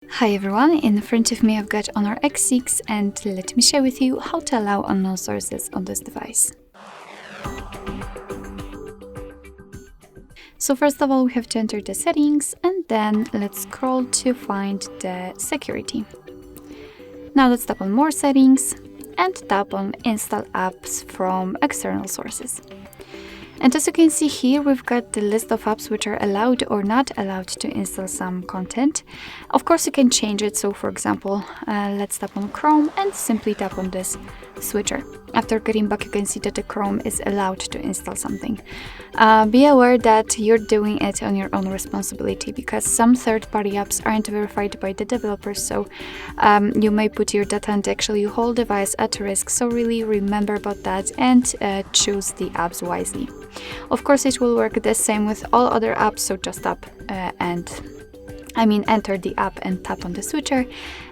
Hi everyone, in front of me I've got Honor X6 and let me share with you how to allow unknown sources on this device. So first of all we have to enter the settings and then let's scroll to find the security. Now let's tap on more settings and tap on install apps from external sources. And as you can see here, we've got the list of apps which are allowed or not allowed to install some content. Of course, you can change it. So for example, let's tap on Chrome and simply tap on this switcher. After getting back, you can see that the Chrome is allowed to install something. Be aware that you're doing it on your own responsibility because some third-party apps aren't verified by the developers, so you may put your data and actually your whole device at risk. So really remember about that and choose the apps wisely. Of course, it will work the same with all other apps, so just tap enter the app and tap on the switcher,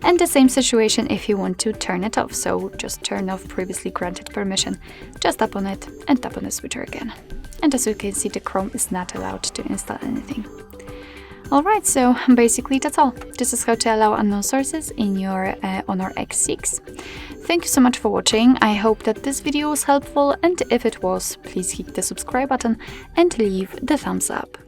and the same situation if you want to turn it off. So just turn off previously granted permission, just tap on it and tap on the switcher again. And as you can see, the Chrome is not allowed to install anything. Alright, so basically that's all. This is how to allow unknown sources in your Honor X6. Thank you so much for watching. I hope that this video was helpful, and if it was, please hit the subscribe button and leave the thumbs up.